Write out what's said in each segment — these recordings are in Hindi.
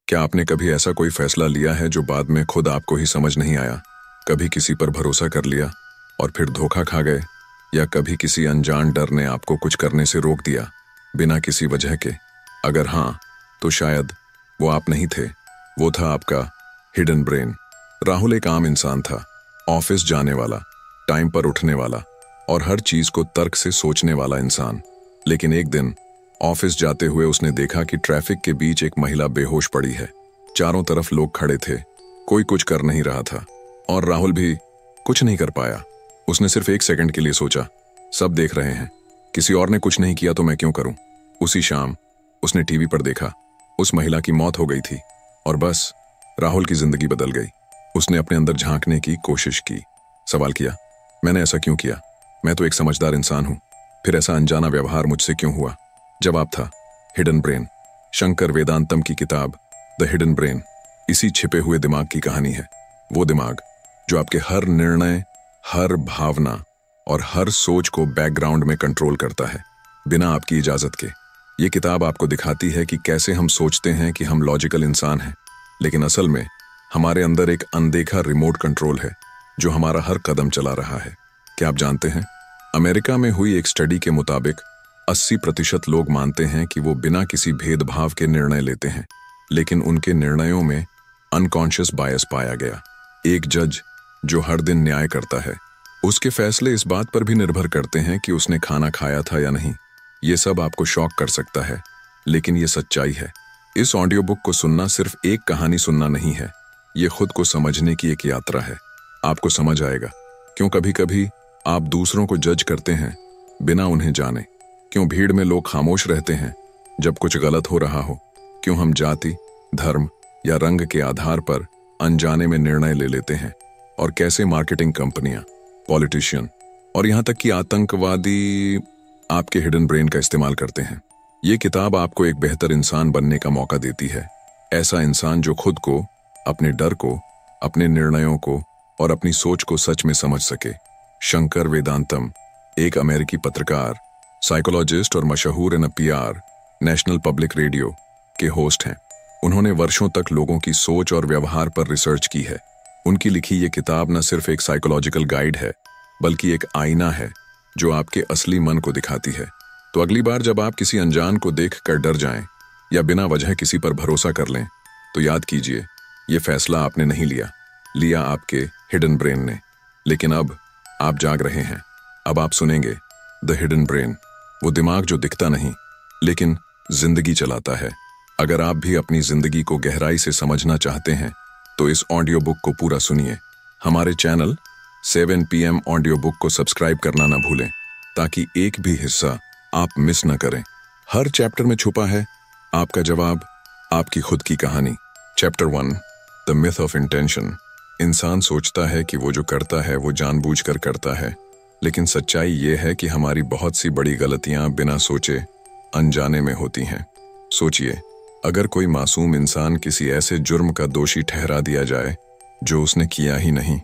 क्या आपने कभी ऐसा कोई फैसला लिया है जो बाद में खुद आपको ही समझ नहीं आया? कभी किसी पर भरोसा कर लिया और फिर धोखा खा गए, या कभी किसी अनजान डर ने आपको कुछ करने से रोक दिया बिना किसी वजह के? अगर हाँ, तो शायद वो आप नहीं थे, वो था आपका हिडन ब्रेन। राहुल एक आम इंसान था, ऑफिस जाने वाला, टाइम पर उठने वाला और हर चीज को तर्क से सोचने वाला इंसान। लेकिन एक दिन ऑफिस जाते हुए उसने देखा कि ट्रैफिक के बीच एक महिला बेहोश पड़ी है। चारों तरफ लोग खड़े थे, कोई कुछ कर नहीं रहा था और राहुल भी कुछ नहीं कर पाया। उसने सिर्फ एक सेकंड के लिए सोचा, सब देख रहे हैं, किसी और ने कुछ नहीं किया तो मैं क्यों करूं? उसी शाम उसने टीवी पर देखा, उस महिला की मौत हो गई थी और बस राहुल की जिंदगी बदल गई। उसने अपने अंदर झांकने की कोशिश की, सवाल किया, मैंने ऐसा क्यों किया? मैं तो एक समझदार इंसान हूं, फिर ऐसा अनजाना व्यवहार मुझसे क्यों हुआ? जवाब था हिडन ब्रेन। शंकर वेदांतम की किताब द हिडन ब्रेन इसी छिपे हुए दिमाग की कहानी है। वो दिमाग जो आपके हर निर्णय, हर भावना और हर सोच को बैकग्राउंड में कंट्रोल करता है, बिना आपकी इजाजत के। ये किताब आपको दिखाती है कि कैसे हम सोचते हैं कि हम लॉजिकल इंसान हैं, लेकिन असल में हमारे अंदर एक अनदेखा रिमोट कंट्रोल है जो हमारा हर कदम चला रहा है। क्या आप जानते हैं, अमेरिका में हुई एक स्टडी के मुताबिक 80% लोग मानते हैं कि वो बिना किसी भेदभाव के निर्णय लेते हैं, लेकिन उनके निर्णयों में अनकॉन्शियस बायस पाया गया। एक जज जो हर दिन न्याय करता है, उसके फैसले इस बात पर भी निर्भर करते हैं कि उसने खाना खाया था या नहीं। ये सब आपको शॉक कर सकता है, लेकिन ये सच्चाई है। इस ऑडियो बुक को सुनना सिर्फ एक कहानी सुनना नहीं है, ये खुद को समझने की एक यात्रा है। आपको समझ आएगा क्यों कभी कभी आप दूसरों को जज करते हैं बिना उन्हें जाने, क्यों भीड़ में लोग खामोश रहते हैं जब कुछ गलत हो रहा हो, क्यों हम जाति, धर्म या रंग के आधार पर अनजाने में निर्णय ले लेते हैं, और कैसे मार्केटिंग कंपनियां, पॉलिटिशियन और यहां तक कि आतंकवादी आपके हिडन ब्रेन का इस्तेमाल करते हैं। ये किताब आपको एक बेहतर इंसान बनने का मौका देती है, ऐसा इंसान जो खुद को, अपने डर को, अपने निर्णयों को और अपनी सोच को सच में समझ सके। शंकर वेदांतम एक अमेरिकी पत्रकार, साइकोलॉजिस्ट और मशहूर एनपीआर नेशनल पब्लिक रेडियो के होस्ट हैं। उन्होंने वर्षों तक लोगों की सोच और व्यवहार पर रिसर्च की है। उनकी लिखी ये किताब न सिर्फ एक साइकोलॉजिकल गाइड है, बल्कि एक आईना है जो आपके असली मन को दिखाती है। तो अगली बार जब आप किसी अनजान को देखकर डर जाएं या बिना वजह किसी पर भरोसा कर लें, तो याद कीजिए, ये फैसला आपने नहीं लिया आपके हिडन ब्रेन ने। लेकिन अब आप जाग रहे हैं, अब आप सुनेंगे द हिडन ब्रेन, वो दिमाग जो दिखता नहीं लेकिन जिंदगी चलाता है। अगर आप भी अपनी जिंदगी को गहराई से समझना चाहते हैं तो इस ऑडियो बुक को पूरा सुनिए। हमारे चैनल 7 PM ऑडियो बुक को सब्सक्राइब करना ना भूलें, ताकि एक भी हिस्सा आप मिस न करें। हर चैप्टर में छुपा है आपका जवाब, आपकी खुद की कहानी। Chapter 1, the myth of intention. इंसान सोचता है कि वो जो करता है वो जानबूझकर करता है, लेकिन सच्चाई ये है कि हमारी बहुत सी बड़ी गलतियां बिना सोचे अनजाने में होती हैं। सोचिए, अगर कोई मासूम इंसान किसी ऐसे जुर्म का दोषी ठहरा दिया जाए जो उसने किया ही नहीं,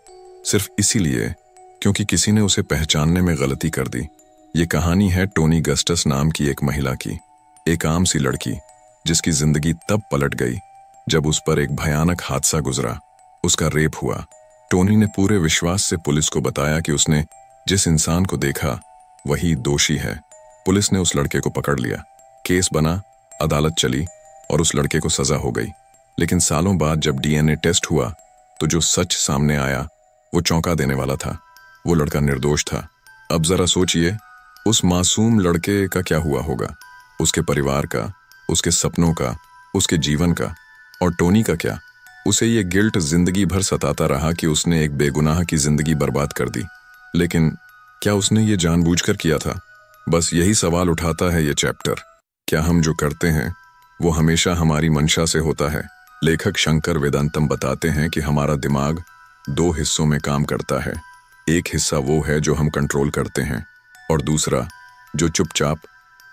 सिर्फ इसीलिए क्योंकि किसी ने उसे पहचानने में गलती कर दी। ये कहानी है टोनी गस्टस नाम की एक महिला की, एक आम सी लड़की जिसकी जिंदगी तब पलट गई जब उस पर एक भयानक हादसा गुजरा। उसका रेप हुआ। टोनी ने पूरे विश्वास से पुलिस को बताया कि उसने जिस इंसान को देखा वही दोषी है। पुलिस ने उस लड़के को पकड़ लिया, केस बना, अदालत चली और उस लड़के को सजा हो गई। लेकिन सालों बाद जब DNA टेस्ट हुआ तो जो सच सामने आया वो चौंका देने वाला था। वो लड़का निर्दोष था। अब जरा सोचिए, उस मासूम लड़के का क्या हुआ होगा, उसके परिवार का, उसके सपनों का, उसके जीवन का। और टोनी का क्या? उसे ये गिल्ट जिंदगी भर सताता रहा कि उसने एक बेगुनाह की जिंदगी बर्बाद कर दी। लेकिन क्या उसने ये जानबूझकर किया था? बस यही सवाल उठाता है ये चैप्टर। क्या हम जो करते हैं वो हमेशा हमारी मंशा से होता है? लेखक शंकर वेदांतम बताते हैं कि हमारा दिमाग 2 हिस्सों में काम करता है। एक हिस्सा वो है जो हम कंट्रोल करते हैं और दूसरा जो चुपचाप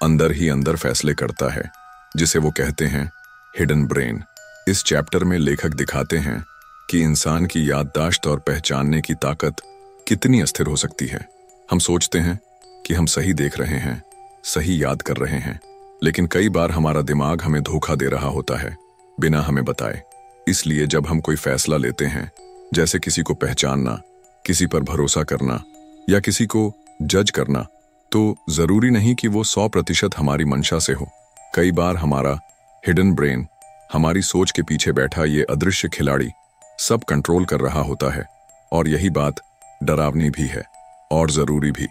अंदर ही अंदर फैसले करता है, जिसे वो कहते हैं हिडन ब्रेन। इस चैप्टर में लेखक दिखाते हैं कि इंसान की याददाश्त और पहचानने की ताकत कितनी अस्थिर हो सकती है। हम सोचते हैं कि हम सही देख रहे हैं, सही याद कर रहे हैं, लेकिन कई बार हमारा दिमाग हमें धोखा दे रहा होता है। बिना हमें बताए। इसलिए जब हम कोई फैसला लेते हैं, जैसे किसी को पहचानना, किसी पर भरोसा करना या किसी को जज करना, तो जरूरी नहीं कि वो 100% हमारी मंशा से हो। कई बार हमारा हिडन ब्रेन, हमारी सोच के पीछे बैठा ये अदृश्य खिलाड़ी सब कंट्रोल कर रहा होता है। और यही बात डरावनी भी है और जरूरी भी,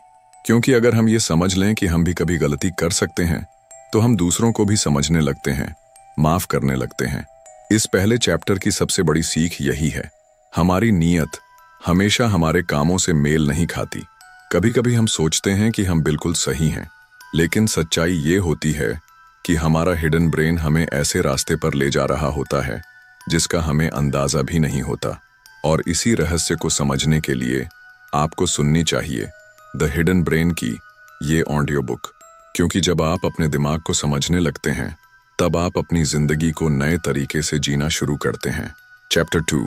क्योंकि अगर हम ये समझ लें कि हम भी कभी गलती कर सकते हैं, तो हम दूसरों को भी समझने लगते हैं, माफ करने लगते हैं। इस पहले चैप्टर की सबसे बड़ी सीख यही है, हमारी नीयत हमेशा हमारे कामों से मेल नहीं खाती। कभी कभी हम सोचते हैं कि हम बिल्कुल सही हैं, लेकिन सच्चाई ये होती है कि हमारा हिडन ब्रेन हमें ऐसे रास्ते पर ले जा रहा होता है जिसका हमें अंदाजा भी नहीं होता। और इसी रहस्य को समझने के लिए आपको सुननी चाहिए द हिडन ब्रेन की ये ऑडियो बुक, क्योंकि जब आप अपने दिमाग को समझने लगते हैं, तब आप अपनी जिंदगी को नए तरीके से जीना शुरू करते हैं। Chapter 2,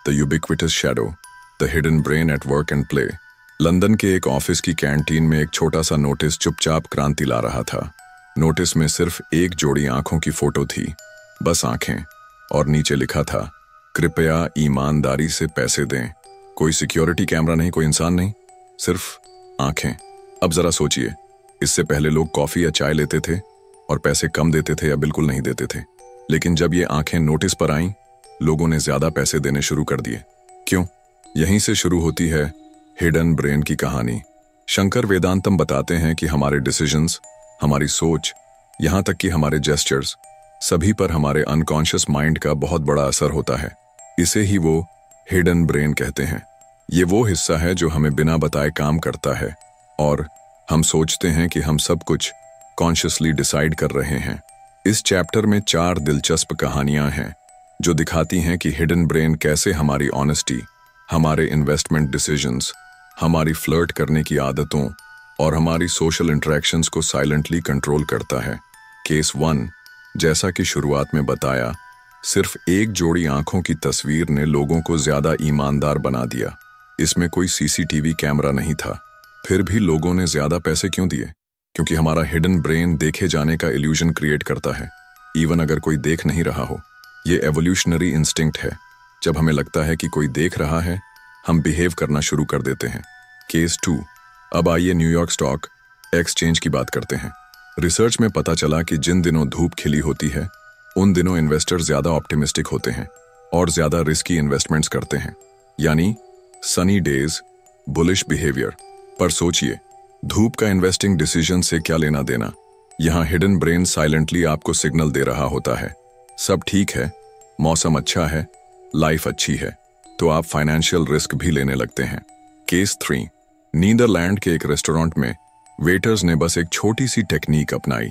the ubiquitous shadow, the hidden brain at work and play. London के एक ऑफिस की कैंटीन में एक छोटा सा नोटिस चुपचाप क्रांति ला रहा था। नोटिस में सिर्फ एक जोड़ी आंखों की फोटो थी, बस आंखें, और नीचे लिखा था, कृपया ईमानदारी से पैसे दें। कोई सिक्योरिटी कैमरा नहीं, कोई इंसान नहीं, सिर्फ आंखें। अब जरा सोचिए, इससे पहले लोग कॉफी या चाय लेते थे और पैसे कम देते थे या बिल्कुल नहीं देते थे, लेकिन जब ये आंखें नोटिस पर आईं, लोगों ने ज्यादा पैसे देने शुरू कर दिए। क्यों? यहीं से शुरू होती है हिडन ब्रेन की कहानी। शंकर वेदांतम बताते हैं कि हमारे डिसीजंस, हमारी सोच, यहां तक कि हमारे जेस्चर्स, सभी पर हमारे अनकॉन्शियस माइंड का बहुत बड़ा असर होता है। इसे ही वो हिडन ब्रेन कहते हैं। ये वो हिस्सा है जो हमें बिना बताए काम करता है और हम सोचते हैं कि हम सब कुछ कॉन्शियसली डिसाइड कर रहे हैं। इस चैप्टर में 4 दिलचस्प कहानियां हैं जो दिखाती हैं कि हिडन ब्रेन कैसे हमारी ऑनेस्टी, हमारे इन्वेस्टमेंट डिसीजंस, हमारी फ्लर्ट करने की आदतों और हमारी सोशल इंटरेक्शंस को साइलेंटली कंट्रोल करता है। केस 1, जैसा कि शुरुआत में बताया, सिर्फ एक जोड़ी आंखों की तस्वीर ने लोगों को ज्यादा ईमानदार बना दिया। इसमें कोई सीसीटीवी कैमरा नहीं था, फिर भी लोगों ने ज्यादा पैसे क्यों दिए? क्योंकि हमारा हिडन ब्रेन देखे जाने का इल्यूजन क्रिएट करता है, इवन अगर कोई देख नहीं रहा हो। ये एवोल्यूशनरी इंस्टिंक्ट है। जब हमें लगता है कि कोई देख रहा है, हम बिहेव करना शुरू कर देते हैं। केस 2, अब आइए न्यूयॉर्क स्टॉक एक्सचेंज की बात करते हैं। रिसर्च में पता चला कि जिन दिनों धूप खिली होती है, उन दिनों इन्वेस्टर ज्यादा ऑप्टिमिस्टिक होते हैं और ज्यादा रिस्की इन्वेस्टमेंट्स करते हैं, यानी सनी डेज, बुलिश बिहेवियर। पर सोचिए, धूप का इन्वेस्टिंग डिसीजन से क्या लेना देना? यहाँ हिडन ब्रेन साइलेंटली आपको सिग्नल दे रहा होता है, सब ठीक है, मौसम अच्छा है, लाइफ अच्छी है, तो आप फाइनेंशियल रिस्क भी लेने लगते हैं। केस 3, नीदरलैंड के एक रेस्टोरेंट में वेटर्स ने बस एक छोटी सी टेक्निक अपनाई।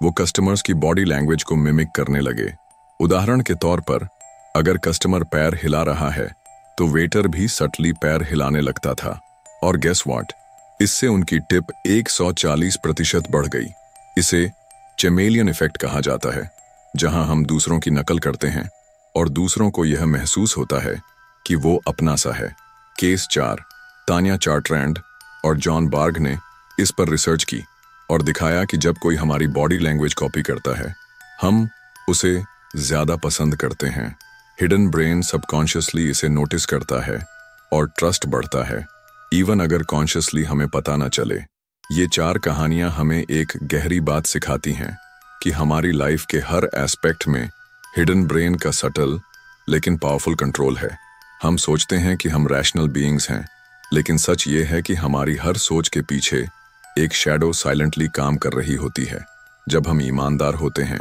वो कस्टमर्स की बॉडी लैंग्वेज को मिमिक करने लगे। उदाहरण के तौर पर, अगर कस्टमर पैर हिला रहा है, तो वेटर भी सटली पैर हिलाने लगता था। और गेस व्हाट? इससे उनकी टिप 140% बढ़ गई। इसे चेमेलियन इफेक्ट कहा जाता है, जहां हम दूसरों की नकल करते हैं और दूसरों को यह महसूस होता है कि वो अपना सा है। केस 4, तान्या चार्ट्रैंड और जॉन बार्ग ने इस पर रिसर्च की और दिखाया कि जब कोई हमारी बॉडी लैंग्वेज कॉपी करता है, हम उसे ज्यादा पसंद करते हैं। हिडन ब्रेन सबकॉन्शियसली इसे नोटिस करता है और ट्रस्ट बढ़ता है, इवन अगर कॉन्शियसली हमें पता न चले। ये 4 कहानियां हमें एक गहरी बात सिखाती हैं कि हमारी लाइफ के हर एस्पेक्ट में हिडन ब्रेन का सटल लेकिन पावरफुल कंट्रोल है। हम सोचते हैं कि हम रैशनल बीइंग्स हैं, लेकिन सच ये है कि हमारी हर सोच के पीछे एक शैडो साइलेंटली काम कर रही होती है। जब हम ईमानदार होते हैं,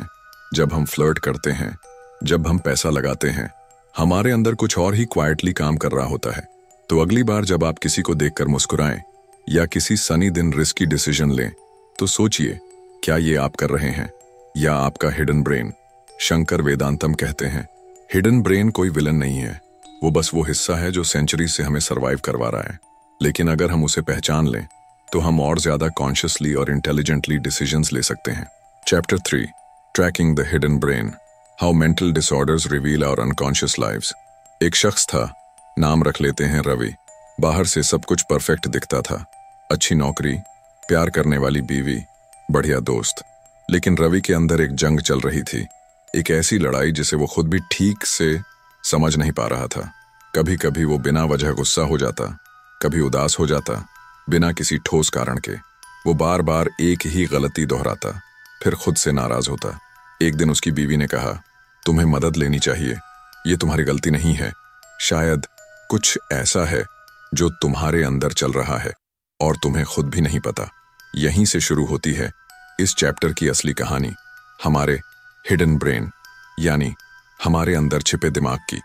जब हम फ्लर्ट करते हैं, जब हम पैसा लगाते हैं, हमारे अंदर कुछ और ही क्वाइटली काम कर रहा होता है। तो अगली बार जब आप किसी को देखकर मुस्कुराएं या किसी सनी दिन रिस्की डिसीजन लें, तो सोचिए, क्या ये आप कर रहे हैं या आपका हिडन ब्रेन? शंकर वेदांतम कहते हैं, हिडन ब्रेन कोई विलन नहीं है, वो बस वो हिस्सा है जो सेंचुरी से हमें सरवाइव करवा रहा है। लेकिन अगर हम उसे पहचान लें, तो हम और ज्यादा कॉन्शियसली और इंटेलिजेंटली डिसीजंस ले सकते हैं। Chapter 3, tracking the hidden brain, how mental disorders reveal our unconscious lives. एक शख्स था, नाम रख लेते हैं रवि। बाहर से सब कुछ परफेक्ट दिखता था, अच्छी नौकरी, प्यार करने वाली बीवी, बढ़िया दोस्त। लेकिन रवि के अंदर एक जंग चल रही थी। एक ऐसी लड़ाई जिसे वो खुद भी ठीक से समझ नहीं पा रहा था। कभी कभी वो बिना वजह गुस्सा हो जाता, कभी उदास हो जाता, बिना किसी ठोस कारण के। वो बार बार एक ही गलती दोहराता, फिर खुद से नाराज होता। एक दिन उसकी बीवी ने कहा, तुम्हें मदद लेनी चाहिए, ये तुम्हारी गलती नहीं है, शायद कुछ ऐसा है जो तुम्हारे अंदर चल रहा है और तुम्हें खुद भी नहीं पता। यहीं से शुरू होती है इस चैप्टर की असली कहानी, हमारे हिडन ब्रेन यानी हमारे अंदर छिपे दिमाग की।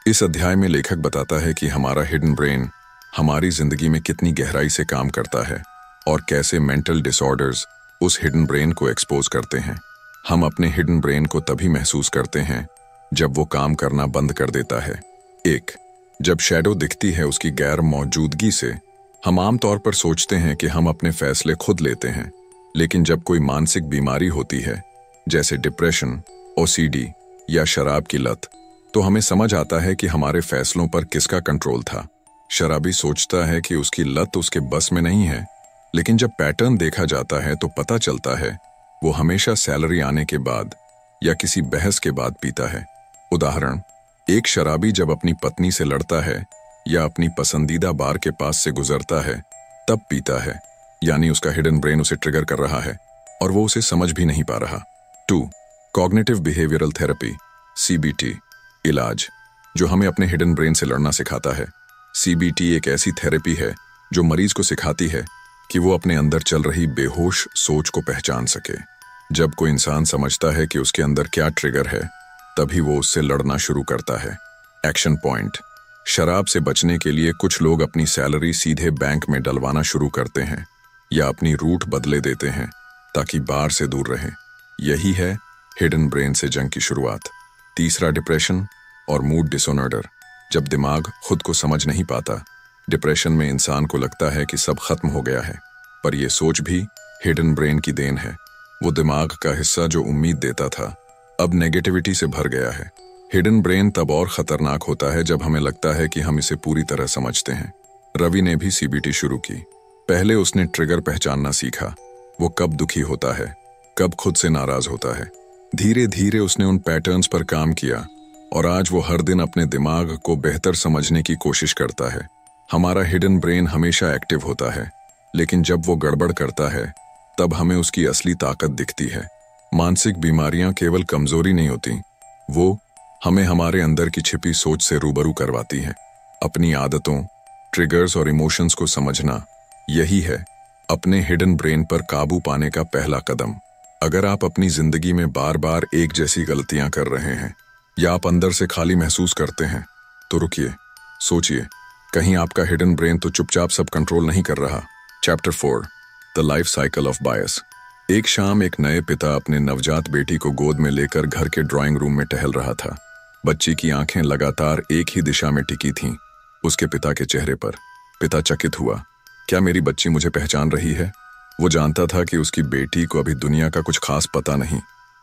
इस अध्याय में लेखक बताता है कि हमारा हिडन ब्रेन हमारी जिंदगी में कितनी गहराई से काम करता है और कैसे मेंटल डिसऑर्डर्स उस हिडन ब्रेन को एक्सपोज करते हैं। हम अपने हिडन ब्रेन को तभी महसूस करते हैं जब वो काम करना बंद कर देता है। एक, जब शैडो दिखती है उसकी गैर मौजूदगी से, हम आमतौर पर सोचते हैं कि हम अपने फैसले खुद लेते हैं, लेकिन जब कोई मानसिक बीमारी होती है जैसे डिप्रेशन, ओसीडी या शराब की लत, तो हमें समझ आता है कि हमारे फैसलों पर किसका कंट्रोल था। शराबी सोचता है कि उसकी लत उसके बस में नहीं है, लेकिन जब पैटर्न देखा जाता है तो पता चलता है वो हमेशा सैलरी आने के बाद या किसी बहस के बाद पीता है। उदाहरण, एक शराबी जब अपनी पत्नी से लड़ता है या अपनी पसंदीदा बार के पास से गुजरता है तब पीता है, यानी उसका हिडन ब्रेन उसे ट्रिगर कर रहा है और वो उसे समझ भी नहीं पा रहा। 2. कॉग्निटिव बिहेवियरल थेरेपी CBT इलाज जो हमें अपने हिडन ब्रेन से लड़ना सिखाता है। CBT एक ऐसी थेरेपी है जो मरीज को सिखाती है कि वो अपने अंदर चल रही बेहोश सोच को पहचान सके। जब कोई इंसान समझता है कि उसके अंदर क्या ट्रिगर है, तभी वो उससे लड़ना शुरू करता है। एक्शन पॉइंट, शराब से बचने के लिए कुछ लोग अपनी सैलरी सीधे बैंक में डलवाना शुरू करते हैं या अपनी रूट बदले देते हैं ताकि बार से दूर रहें। यही है हिडन ब्रेन से जंग की शुरुआत। तीसरा, डिप्रेशन और मूड डिसऑर्डर, जब दिमाग खुद को समझ नहीं पाता। डिप्रेशन में इंसान को लगता है कि सब खत्म हो गया है, पर यह सोच भी हिडन ब्रेन की देन है। वो दिमाग का हिस्सा जो उम्मीद देता था अब नेगेटिविटी से भर गया है। हिडन ब्रेन तब और खतरनाक होता है जब हमें लगता है कि हम इसे पूरी तरह समझते हैं। रवि ने भी CBT शुरू की। पहले उसने ट्रिगर पहचानना सीखा, वो कब दुखी होता है, कब खुद से नाराज होता है। धीरे धीरे उसने उन पैटर्न्स पर काम किया और आज वो हर दिन अपने दिमाग को बेहतर समझने की कोशिश करता है। हमारा हिडन ब्रेन हमेशा एक्टिव होता है, लेकिन जब वो गड़बड़ करता है तब हमें उसकी असली ताकत दिखती है। मानसिक बीमारियां केवल कमजोरी नहीं होती, वो हमें हमारे अंदर की छिपी सोच से रूबरू करवाती हैं। अपनी आदतों, ट्रिगर्स और इमोशंस को समझना, यही है अपने हिडन ब्रेन पर काबू पाने का पहला कदम। अगर आप अपनी जिंदगी में बार बार एक जैसी गलतियां कर रहे हैं या आप अंदर से खाली महसूस करते हैं, तो रुकिए, सोचिए, कहीं आपका हिडन ब्रेन तो चुपचाप सब कंट्रोल नहीं कर रहा। Chapter 4, the life cycle of बायस। एक शाम एक नए पिता अपने नवजात बेटी को गोद में लेकर घर के ड्राइंग रूम में टहल रहा था। बच्ची की आंखें लगातार एक ही दिशा में टिकी थीं, उसके पिता के चेहरे पर। पिता चकित हुआ, क्या मेरी बच्ची मुझे पहचान रही है? वो जानता था कि उसकी बेटी को अभी दुनिया का कुछ खास पता नहीं,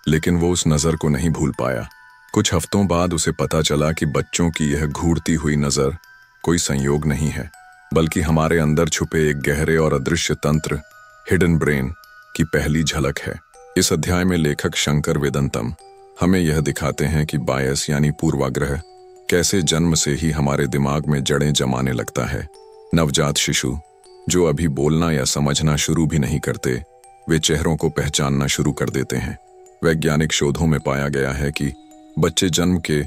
लेकिन वो उस नजर को नहीं भूल पाया। कुछ हफ्तों बाद उसे पता चला कि बच्चों की यह घूरती हुई नजर कोई संयोग नहीं है, बल्कि हमारे अंदर छुपे एक गहरे और अदृश्य तंत्र, हिडन ब्रेन की पहली झलक है। इस अध्याय में लेखक शंकर वेदंतम हमें यह दिखाते हैं कि बायस यानी पूर्वाग्रह कैसे जन्म से ही हमारे दिमाग में जड़ें जमाने लगता है। नवजात शिशु जो अभी बोलना या समझना शुरू भी नहीं करते, वे चेहरों को पहचानना शुरू कर देते हैं। वैज्ञानिक शोधों में पाया गया है कि बच्चे जन्म के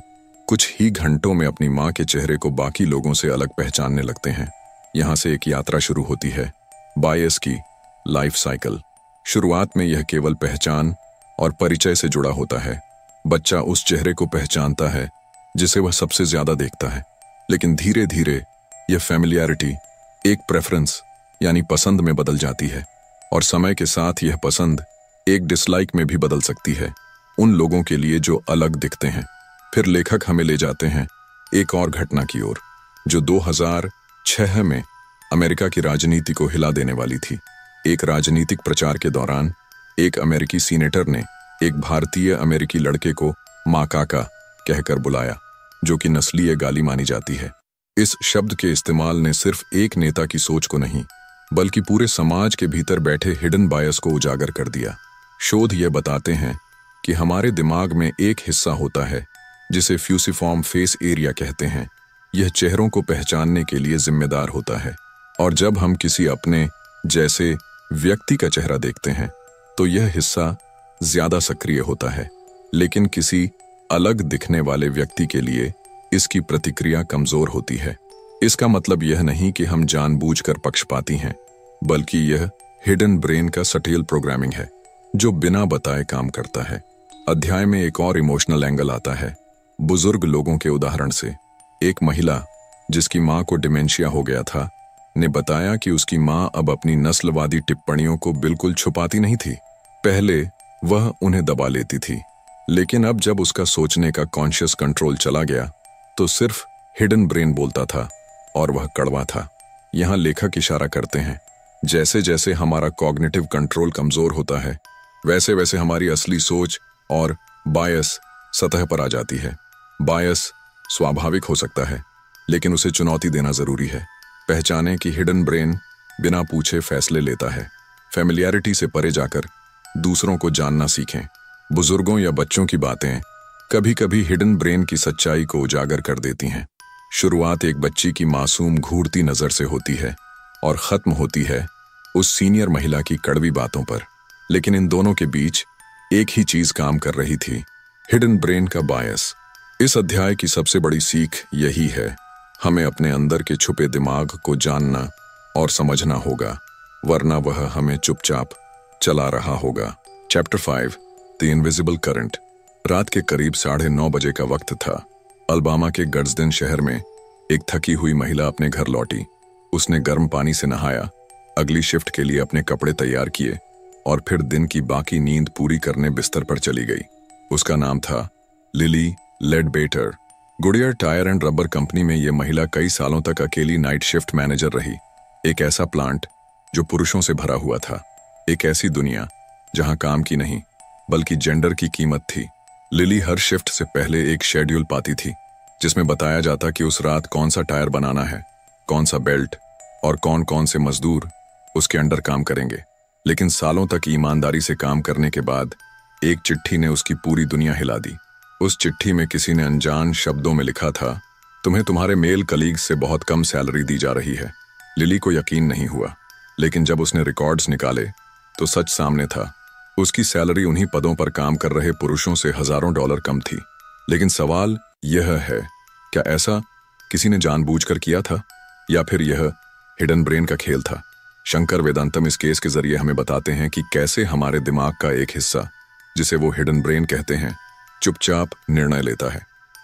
कुछ ही घंटों में अपनी मां के चेहरे को बाकी लोगों से अलग पहचानने लगते हैं। यहां से एक यात्रा शुरू होती है, बायस की लाइफ साइकिल। शुरुआत में यह केवल पहचान और परिचय से जुड़ा होता है। बच्चा उस चेहरे को पहचानता है जिसे वह सबसे ज्यादा देखता है, लेकिन धीरे धीरे यह फैमिलियरिटी एक प्रेफरेंस यानी पसंद में बदल जाती है, और समय के साथ यह पसंद एक डिसलाइक में भी बदल सकती है, उन लोगों के लिए जो अलग दिखते हैं। फिर लेखक हमें ले जाते हैं एक और घटना की ओर, जो 2006 में अमेरिका की राजनीति को हिला देने वाली थी। एक राजनीतिक प्रचार के दौरान एक अमेरिकी सीनेटर ने एक भारतीय अमेरिकी लड़के को माँ काका कहकर बुलाया, जो कि नस्लीय गाली मानी जाती है। इस शब्द के इस्तेमाल ने सिर्फ एक नेता की सोच को नहीं, बल्कि पूरे समाज के भीतर बैठे हिडन बायस को उजागर कर दिया। शोध ये बताते हैं कि हमारे दिमाग में एक हिस्सा होता है जिसे फ्यूसिफॉर्म फेस एरिया कहते हैं। यह चेहरों को पहचानने के लिए जिम्मेदार होता है, और जब हम किसी अपने जैसे व्यक्ति का चेहरा देखते हैं तो यह हिस्सा ज्यादा सक्रिय होता है। लेकिन किसी अलग दिखने वाले व्यक्ति के लिए इसकी प्रतिक्रिया कमजोर होती है। इसका मतलब यह नहीं कि हम जानबूझकर पक्षपाती हैं, बल्कि यह हिडन ब्रेन का सटील प्रोग्रामिंग है जो बिना बताए काम करता है। अध्याय में एक और इमोशनल एंगल आता है, बुजुर्ग लोगों के उदाहरण से। एक महिला जिसकी मां को डिमेंशिया हो गया था ने बताया कि उसकी मां अब अपनी नस्लवादी टिप्पणियों को बिल्कुल छुपाती नहीं थी। पहले वह उन्हें दबा लेती थी, लेकिन अब जब उसका सोचने का कॉन्शियस कंट्रोल चला गया तो सिर्फ हिडन ब्रेन बोलता था, और वह कड़वा था। यहां लेखक इशारा करते हैं, जैसे जैसे हमारा कॉग्निटिव कंट्रोल कमजोर होता है, वैसे वैसे हमारी असली सोच और बायस सतह पर आ जाती है। बायस स्वाभाविक हो सकता है, लेकिन उसे चुनौती देना जरूरी है। पहचानें कि हिडन ब्रेन बिना पूछे फैसले लेता है। फैमिलियरिटी से परे जाकर दूसरों को जानना सीखें। बुजुर्गों या बच्चों की बातें कभी कभी हिडन ब्रेन की सच्चाई को उजागर कर देती हैं। शुरुआत एक बच्ची की मासूम घूरती नजर से होती है और खत्म होती है उस सीनियर महिला की कड़वी बातों पर। लेकिन इन दोनों के बीच एक ही चीज काम कर रही थी, हिडन ब्रेन का बायस। इस अध्याय की सबसे बड़ी सीख यही है, हमें अपने अंदर के छुपे दिमाग को जानना और समझना होगा, वरना वह हमें चुपचाप चला रहा होगा। Chapter 5, the invisible current. रात के करीब 9:30 बजे का वक्त था। अलबामा के गर्जदेन शहर में एक थकी हुई महिला अपने घर लौटी। उसने गर्म पानी से नहाया, अगली शिफ्ट के लिए अपने कपड़े तैयार किए और फिर दिन की बाकी नींद पूरी करने बिस्तर पर चली गई। उसका नाम था Lily Ledbetter. Goodyear tire and rubber company में यह महिला कई सालों तक अकेली नाइट शिफ्ट मैनेजर रही। एक ऐसा प्लांट जो पुरुषों से भरा हुआ था, एक ऐसी दुनिया जहां काम की नहीं बल्कि जेंडर की कीमत थी। लिली हर शिफ्ट से पहले एक शेड्यूल पाती थी जिसमें बताया जाता कि उस रात कौन सा टायर बनाना है, कौन सा बेल्ट और कौन कौन से मजदूर उसके अंडर काम करेंगे। लेकिन सालों तक ईमानदारी से काम करने के बाद एक चिट्ठी ने उसकी पूरी दुनिया हिला दी। उस चिट्ठी में किसी ने अनजान शब्दों में लिखा था, तुम्हें तुम्हारे मेल कलीग्स से बहुत कम सैलरी दी जा रही है। लिली को यकीन नहीं हुआ, लेकिन जब उसने रिकॉर्ड्स निकाले तो सच सामने था। उसकी सैलरी उन्हीं पदों पर काम कर रहे पुरुषों से हजारों डॉलर कम थी। लेकिन सवाल यह है, क्या ऐसा किसी ने जानबूझकर किया था या फिर यह हिडन ब्रेन का खेल था? शंकर वेदांतम इस केस के जरिए हमें बताते हैं कि कैसे हमारे दिमाग का एक हिस्सा, जिसे वो हिडन ब्रेन कहते हैं, चुपचाप निर्णय लेता है।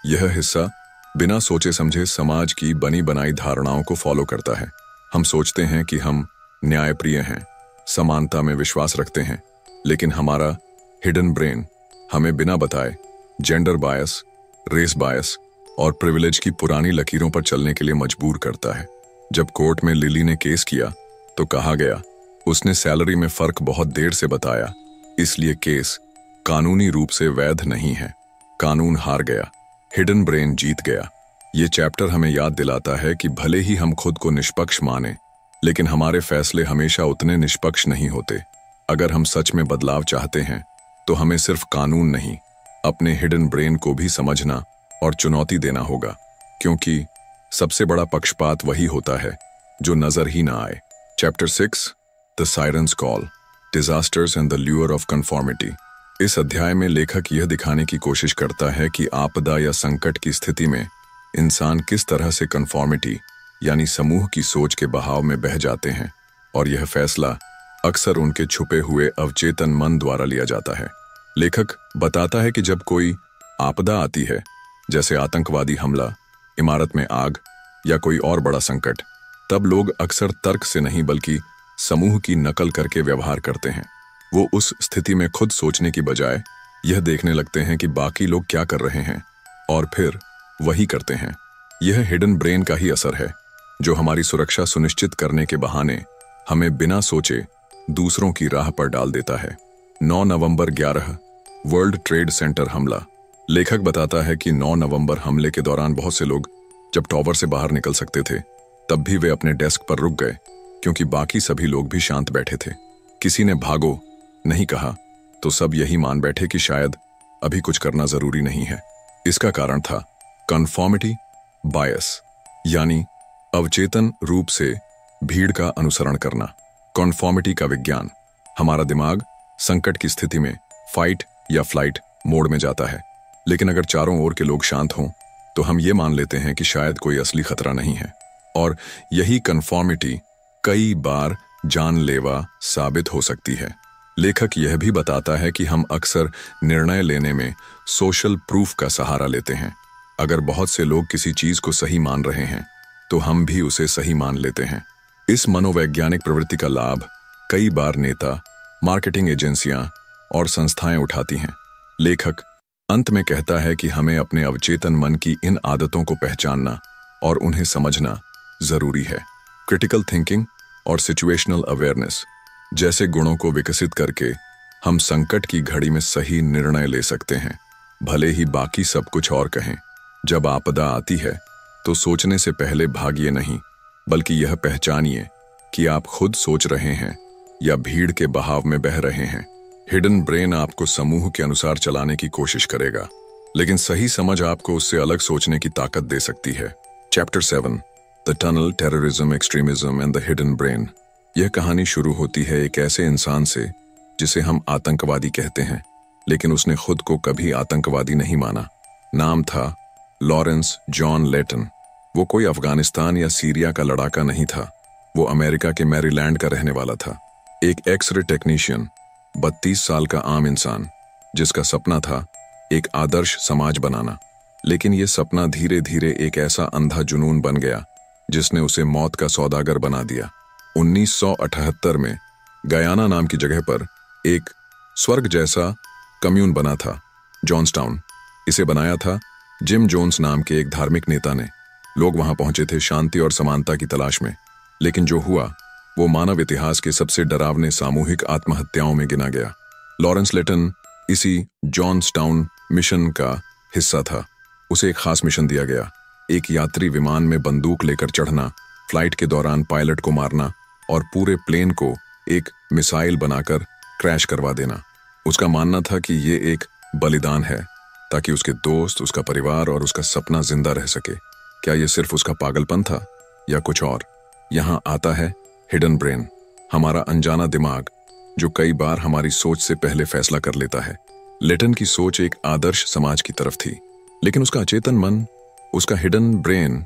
यह हिस्सा बिना सोचे समझे समाज की बनी बनाई धारणाओं को फॉलो करता है। हम सोचते हैं कि हम न्यायप्रिय हैं, समानता में विश्वास रखते हैं, लेकिन हमारा हिडन ब्रेन हमें बिना बताए जेंडर बायस, रेस बायस और प्रिविलेज की पुरानी लकीरों पर चलने के लिए मजबूर करता है। जब कोर्ट में लिली ने केस किया तो कहा गया उसने सैलरी में फर्क बहुत देर से बताया, इसलिए केस कानूनी रूप से वैध नहीं है। कानून हार गया, हिडन ब्रेन जीत गया। ये चैप्टर हमें याद दिलाता है कि भले ही हम खुद को निष्पक्ष माने, लेकिन हमारे फैसले हमेशा उतने निष्पक्ष नहीं होते। अगर हम सच में बदलाव चाहते हैं तो हमें सिर्फ कानून नहीं, अपने हिडन ब्रेन को भी समझना और चुनौती देना होगा, क्योंकि सबसे बड़ा पक्षपात वही होता है जो नजर ही ना आए। Chapter 6, the sirens call, disasters and the lure of conformity. इस अध्याय में लेखक यह दिखाने की कोशिश करता है कि आपदा या संकट की स्थिति में इंसान किस तरह से कन्फॉर्मिटी यानी समूह की सोच के बहाव में बह जाते हैं, और यह फैसला अक्सर उनके छुपे हुए अवचेतन मन द्वारा लिया जाता है। लेखक बताता है कि जब कोई आपदा आती है, जैसे आतंकवादी हमला, इमारत में आग या कोई और बड़ा संकट, तब लोग अक्सर तर्क से नहीं बल्कि समूह की नकल करके व्यवहार करते हैं। वो उस स्थिति में खुद सोचने की बजाय यह देखने लगते हैं कि बाकी लोग क्या कर रहे हैं और फिर वही करते हैं। यह हिडन ब्रेन का ही असर है जो हमारी सुरक्षा सुनिश्चित करने के बहाने हमें बिना सोचे दूसरों की राह पर डाल देता है। 9 नवंबर 11 वर्ल्ड ट्रेड सेंटर हमला। लेखक बताता है कि 9 नवंबर हमले के दौरान बहुत से लोग जब टॉवर से बाहर निकल सकते थे, तब भी वे अपने डेस्क पर रुक गए, क्योंकि बाकी सभी लोग भी शांत बैठे थे। किसी ने भागो नहीं कहा तो सब यही मान बैठे कि शायद अभी कुछ करना जरूरी नहीं है। इसका कारण था कन्फॉर्मिटी बायस, यानी अवचेतन रूप से भीड़ का अनुसरण करना। कन्फॉर्मिटी का विज्ञान, हमारा दिमाग संकट की स्थिति में फाइट या फ्लाइट मोड में जाता है, लेकिन अगर चारों ओर के लोग शांत हों तो हम ये मान लेते हैं कि शायद कोई असली खतरा नहीं है। और यही कन्फॉर्मिटी कई बार जानलेवा साबित हो सकती है। लेखक यह भी बताता है कि हम अक्सर निर्णय लेने में सोशल प्रूफ का सहारा लेते हैं। अगर बहुत से लोग किसी चीज को सही मान रहे हैं तो हम भी उसे सही मान लेते हैं। इस मनोवैज्ञानिक प्रवृत्ति का लाभ कई बार नेता, मार्केटिंग एजेंसियां और संस्थाएं उठाती हैं। लेखक अंत में कहता है कि हमें अपने अवचेतन मन की इन आदतों को पहचानना और उन्हें समझना जरूरी है। क्रिटिकल थिंकिंग और सिचुएशनल अवेयरनेस जैसे गुणों को विकसित करके हम संकट की घड़ी में सही निर्णय ले सकते हैं, भले ही बाकी सब कुछ और कहें। जब आपदा आती है तो सोचने से पहले भागिए नहीं, बल्कि यह पहचानिए कि आप खुद सोच रहे हैं या भीड़ के बहाव में बह रहे हैं। हिडन ब्रेन आपको समूह के अनुसार चलाने की कोशिश करेगा, लेकिन सही समझ आपको उससे अलग सोचने की ताकत दे सकती है। Chapter 7, the tunnel, terrorism, extremism and the hidden brain. यह कहानी शुरू होती है एक ऐसे इंसान से जिसे हम आतंकवादी कहते हैं, लेकिन उसने खुद को कभी आतंकवादी नहीं माना। नाम था लॉरेंस जॉन लेटन। वो कोई अफगानिस्तान या सीरिया का लड़ाका नहीं था, वो अमेरिका के मैरीलैंड का रहने वाला था। एक एक्सरे टेक्नीशियन, 32 साल का आम इंसान जिसका सपना था एक आदर्श समाज बनाना। लेकिन यह सपना धीरे धीरे एक ऐसा अंधा जुनून बन गया जिसने उसे मौत का सौदागर बना दिया। 1978 में गयाना नाम की जगह पर एक स्वर्ग जैसा कम्यून बना था, जॉन्सटाउन। इसे बनाया था जिम जोन्स नाम के एक धार्मिक नेता ने। लोग वहां पहुंचे थे शांति और समानता की तलाश में, लेकिन जो हुआ वो मानव इतिहास के सबसे डरावने सामूहिक आत्महत्याओं में गिना गया। लॉरेंस लेटन इसी जॉन्सटाउन मिशन का हिस्सा था। उसे एक खास मिशन दिया गया, एक यात्री विमान में बंदूक लेकर चढ़ना, फ्लाइट के दौरान पायलट को मारना और पूरे प्लेन को एक मिसाइल बनाकर क्रैश करवा देना। उसका मानना था कि ये एक बलिदान है ताकि उसके दोस्त, उसका परिवार और उसका सपना जिंदा रह सके। क्या ये सिर्फ उसका पागलपन था या कुछ और? यहाँ आता है हिडन ब्रेन, हमारा अनजाना दिमाग जो कई बार हमारी सोच से पहले फैसला कर लेता है। लेटन की सोच एक आदर्श समाज की तरफ थी, लेकिन उसका अचेतन मन, उसका हिडन ब्रेन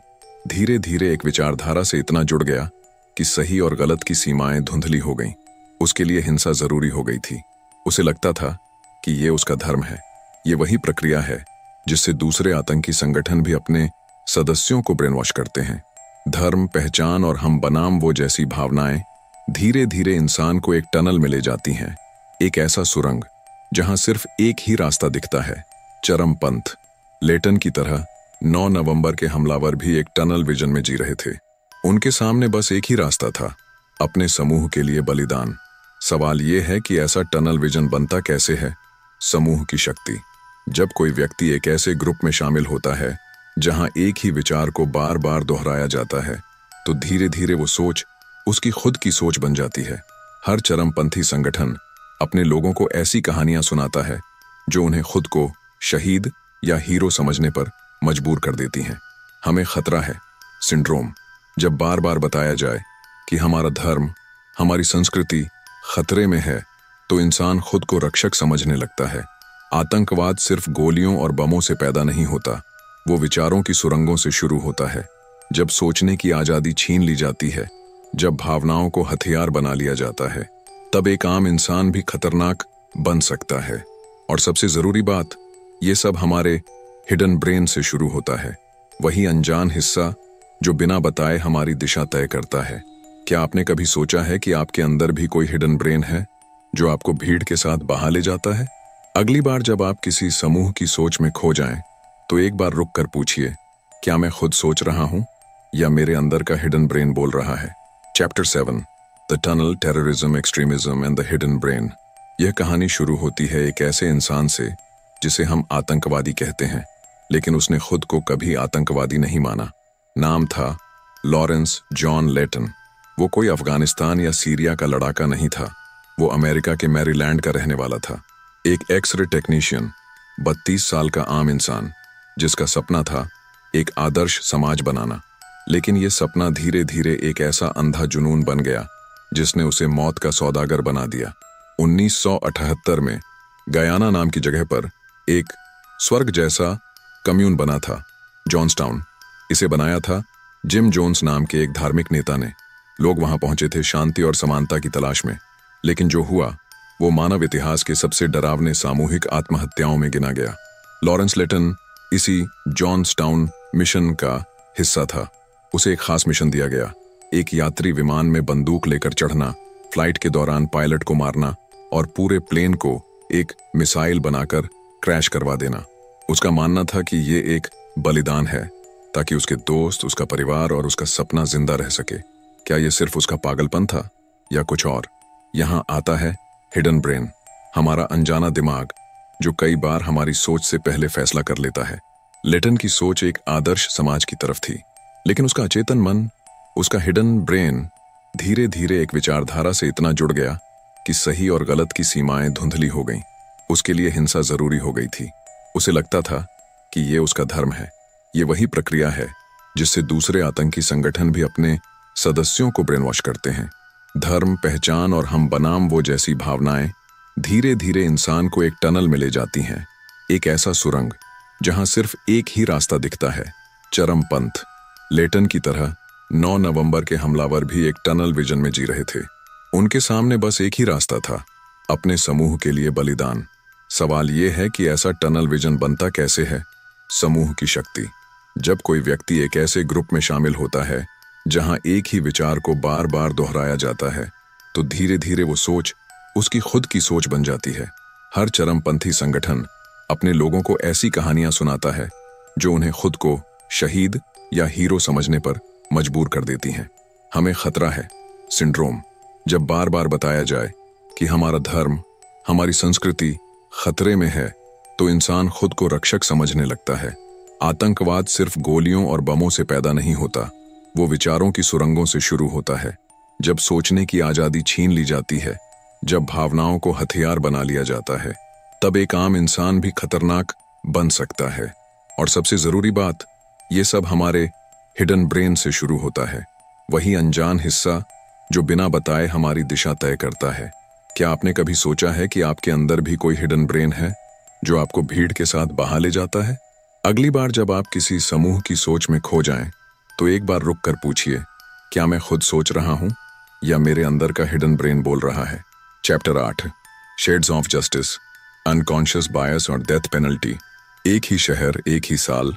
धीरे धीरे एक विचारधारा से इतना जुड़ गया कि सही और गलत की सीमाएं धुंधली हो गईं। उसके लिए हिंसा जरूरी हो गई थी। उसे लगता था कि ये उसका धर्म है। ये वही प्रक्रिया है जिससे दूसरे आतंकी संगठन भी अपने सदस्यों को ब्रेन वॉश करते हैं। धर्म, पहचान और हम बनाम वो जैसी भावनाएं धीरे धीरे इंसान को एक टनल में ले जाती हैं, एक ऐसा सुरंग जहां सिर्फ एक ही रास्ता दिखता है, चरमपंथ। लेटन की तरह 9 नवंबर के हमलावर भी एक टनल विजन में जी रहे थे। उनके सामने बस एक ही रास्ता था, अपने समूह के लिए बलिदान। सवाल यह है कि ऐसा टनल विजन बनता कैसे है? समूह की शक्ति। जब कोई व्यक्ति एक ऐसे ग्रुप में शामिल होता है जहां एक ही विचार को बार बार दोहराया जाता है, तो धीरे धीरे वो सोच उसकी खुद की सोच बन जाती है। हर चरमपंथी संगठन अपने लोगों को ऐसी कहानियां सुनाता है जो उन्हें खुद को शहीद या हीरो समझने पर मजबूर कर देती हैं। हमें खतरा है सिंड्रोम। जब बार बार बताया जाए कि हमारा धर्म, हमारी संस्कृति खतरे में है, तो इंसान खुद को रक्षक समझने लगता है। आतंकवाद सिर्फ गोलियों और बमों से पैदा नहीं होता, वो विचारों की सुरंगों से शुरू होता है। जब सोचने की आजादी छीन ली जाती है, जब भावनाओं को हथियार बना लिया जाता है, तब एक आम इंसान भी खतरनाक बन सकता है। और सबसे जरूरी बात, ये सब हमारे हिडन ब्रेन से शुरू होता है, वही अनजान हिस्सा जो बिना बताए हमारी दिशा तय करता है। क्या आपने कभी सोचा है कि आपके अंदर भी कोई हिडन ब्रेन है जो आपको भीड़ के साथ बहा ले जाता है? अगली बार जब आप किसी समूह की सोच में खो जाएं, तो एक बार रुक कर पूछिए, क्या मैं खुद सोच रहा हूं या मेरे अंदर का हिडन ब्रेन बोल रहा है? Chapter 7, the tunnel, terrorism, extremism and the hidden brain. यह कहानी शुरू होती है एक ऐसे इंसान से जिसे हम आतंकवादी कहते हैं, लेकिन उसने खुद को कभी आतंकवादी नहीं माना। नाम था लॉरेंस जॉन लेटन। वो कोई अफगानिस्तान या सीरिया का लड़ाका नहीं था, वो अमेरिका के मैरीलैंड का रहने वाला था। एक एक्सरे टेक्नीशियन, 32 साल का आम इंसान जिसका सपना था एक आदर्श समाज बनाना, लेकिन ये सपना धीरे धीरे एक ऐसा अंधा जुनून बन गया जिसने उसे मौत का सौदागर बना दिया। 1978 में गयाना नाम की जगह पर एक स्वर्ग जैसा कम्यून बना था, जॉन्सटाउन। इसे बनाया था जिम जोन्स नाम के एक धार्मिक नेता ने। लोग वहां पहुंचे थे शांति और समानता की तलाश में, लेकिन जो हुआ वो मानव इतिहास के सबसे डरावने सामूहिक आत्महत्याओं में गिना गया। लॉरेंस लेटन इसी जॉन्सटाउन मिशन का हिस्सा था। उसे एक खास मिशन दिया गया, एक यात्री विमान में बंदूक लेकर चढ़ना, फ्लाइट के दौरान पायलट को मारना और पूरे प्लेन को एक मिसाइल बनाकर क्रैश करवा देना। उसका मानना था कि ये एक बलिदान है ताकि उसके दोस्त, उसका परिवार और उसका सपना जिंदा रह सके। क्या ये सिर्फ उसका पागलपन था या कुछ और? यहाँ आता है हिडन ब्रेन, हमारा अनजाना दिमाग जो कई बार हमारी सोच से पहले फैसला कर लेता है। लेटन की सोच एक आदर्श समाज की तरफ थी, लेकिन उसका अचेतन मन, उसका हिडन ब्रेन धीरे धीरे एक विचारधारा से इतना जुड़ गया कि सही और गलत की सीमाएं धुंधली हो गईं। उसके लिए हिंसा जरूरी हो गई थी। उसे लगता था कि ये उसका धर्म है। ये वही प्रक्रिया है जिससे दूसरे आतंकी संगठन भी अपने सदस्यों को ब्रेन वॉश करते हैं। धर्म, पहचान और हम बनाम वो जैसी भावनाएं धीरे धीरे इंसान को एक टनल में ले जाती हैं, एक ऐसा सुरंग जहां सिर्फ एक ही रास्ता दिखता है, चरमपंथ। लेटन की तरह 9 नवंबर के हमलावर भी एक टनल विजन में जी रहे थे। उनके सामने बस एक ही रास्ता था, अपने समूह के लिए बलिदान। सवाल यह है कि ऐसा टनल विजन बनता कैसे है? समूह की शक्ति। जब कोई व्यक्ति एक ऐसे ग्रुप में शामिल होता है जहां एक ही विचार को बार बार दोहराया जाता है, तो धीरे धीरे वो सोच उसकी खुद की सोच बन जाती है। हर चरमपंथी संगठन अपने लोगों को ऐसी कहानियां सुनाता है जो उन्हें खुद को शहीद या हीरो समझने पर मजबूर कर देती हैं। हमें खतरा है सिंड्रोम। जब बार बार बताया जाए कि हमारा धर्म, हमारी संस्कृति खतरे में है, तो इंसान खुद को रक्षक समझने लगता है। आतंकवाद सिर्फ गोलियों और बमों से पैदा नहीं होता, वो विचारों की सुरंगों से शुरू होता है। जब सोचने की आजादी छीन ली जाती है, जब भावनाओं को हथियार बना लिया जाता है, तब एक आम इंसान भी खतरनाक बन सकता है। और सबसे जरूरी बात, ये सब हमारे हिडन ब्रेन से शुरू होता है, वही अनजान हिस्सा जो बिना बताए हमारी दिशा तय करता है। क्या आपने कभी सोचा है कि आपके अंदर भी कोई हिडन ब्रेन है जो आपको भीड़ के साथ बहा ले जाता है? अगली बार जब आप किसी समूह की सोच में खो जाएं, तो एक बार रुक कर पूछिए, क्या मैं खुद सोच रहा हूं या मेरे अंदर का हिडन ब्रेन बोल रहा है? Chapter 8, shades of justice, unconscious bias और डेथ पेनल्टी। एक ही शहर, एक ही साल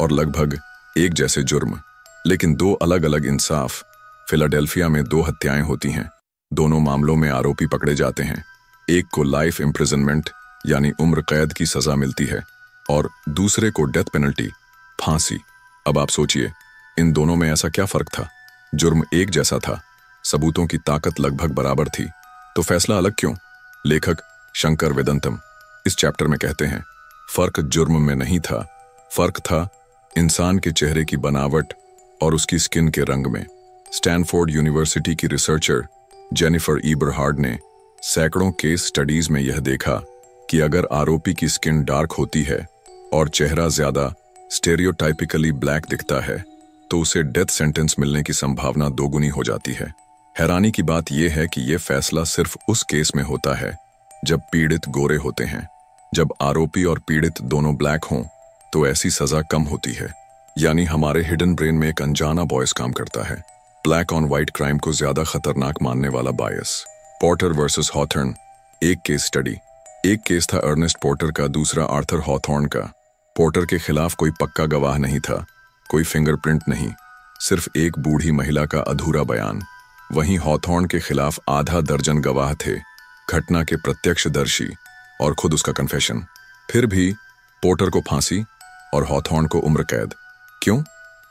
और लगभग एक जैसे जुर्म, लेकिन दो अलग अलग इंसाफ। फिलाडेल्फिया में 2 हत्याएं होती हैं। दोनों मामलों में आरोपी पकड़े जाते हैं। एक को लाइफ इम्प्रिजनमेंट यानी उम्र कैद की सजा मिलती है और दूसरे को डेथ पेनल्टी, फांसी। अब आप सोचिए, इन दोनों में ऐसा क्या फर्क था? जुर्म एक जैसा था, सबूतों की ताकत लगभग बराबर थी, तो फैसला अलग क्यों? लेखक शंकर वेदंतम इस चैप्टर में कहते हैं, फर्क जुर्म में नहीं था, फर्क था इंसान के चेहरे की बनावट और उसकी स्किन के रंग में। स्टैनफोर्ड यूनिवर्सिटी की रिसर्चर जेनिफर इबरहार्ड ने सैकड़ों केस स्टडीज में यह देखा कि अगर आरोपी की स्किन डार्क होती है और चेहरा ज्यादा स्टेरियोटाइपिकली ब्लैक दिखता है, तो उसे डेथ सेंटेंस मिलने की संभावना दोगुनी हो जाती है। हैरानी की बात यह है कि यह फैसला सिर्फ उस केस में होता है जब पीड़ित गोरे होते हैं। जब आरोपी और पीड़ित दोनों ब्लैक हों, तो ऐसी सजा कम होती है। यानी हमारे हिडन ब्रेन में एक अनजाना बॉयस काम करता है, ब्लैक ऑन व्हाइट क्राइम को ज्यादा खतरनाक मानने वाला बायस। पोर्टर वर्सेस हॉथॉर्न, एक केस स्टडी। एक केस था अर्नेस्ट पोर्टर का, दूसरा आर्थर हॉथॉर्न का। पोर्टर के खिलाफ कोई पक्का गवाह नहीं था, कोई फिंगरप्रिंट नहीं, सिर्फ एक बूढ़ी महिला का अधूरा बयान। वहीं हॉथॉर्न के खिलाफ आधा दर्जन गवाह थे, घटना के प्रत्यक्षदर्शी और खुद उसका कन्फेशन। फिर भी पोर्टर को फांसी और हॉथॉर्न को उम्र कैद। क्यों?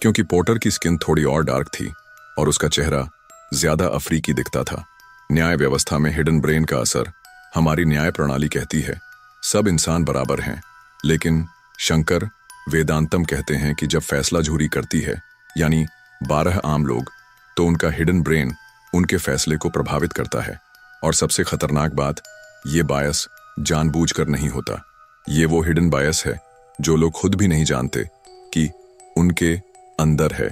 क्योंकि पोर्टर की स्किन थोड़ी और डार्क थी और उसका चेहरा ज्यादा अफ्रीकी दिखता था। न्याय व्यवस्था में हिडन ब्रेन का असर। हमारी न्याय प्रणाली कहती है सब इंसान बराबर हैं, लेकिन शंकर वेदांतम कहते हैं कि जब फैसला झूरी करती है, यानी 12 आम लोग, तो उनका हिडन ब्रेन उनके फैसले को प्रभावित करता है। और सबसे खतरनाक बात, ये बायस जानबूझकर नहीं होता, ये वो हिडन बायस है जो लोग खुद भी नहीं जानते कि उनके अंदर है।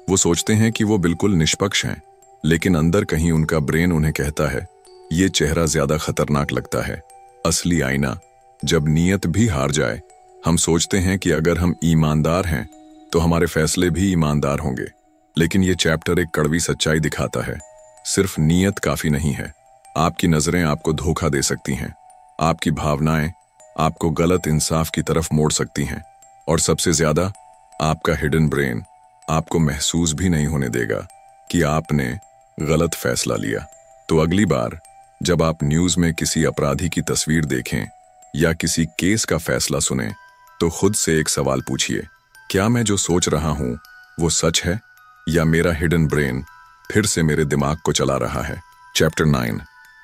वो सोचते हैं कि वो बिल्कुल निष्पक्ष हैं, लेकिन अंदर कहीं उनका ब्रेन उन्हें कहता है ये चेहरा ज्यादा खतरनाक लगता है। असली आईना। जब नीयत भी हार जाए, हम सोचते हैं कि अगर हम ईमानदार हैं तो हमारे फैसले भी ईमानदार होंगे, लेकिन ये चैप्टर एक कड़वी सच्चाई दिखाता है। सिर्फ नीयत काफी नहीं है। आपकी नजरें आपको धोखा दे सकती हैं, आपकी भावनाएं आपको गलत इंसाफ की तरफ मोड़ सकती हैं, और सबसे ज्यादा आपका हिडन ब्रेन आपको महसूस भी नहीं होने देगा कि आपने गलत फैसला लिया। तो अगली बार जब आप न्यूज में किसी अपराधी की तस्वीर देखें या किसी केस का फैसला सुने, तो खुद से एक सवाल पूछिए, क्या मैं जो सोच रहा हूं वो सच है, या मेरा हिडन ब्रेन फिर से मेरे दिमाग को चला रहा है। Chapter 9,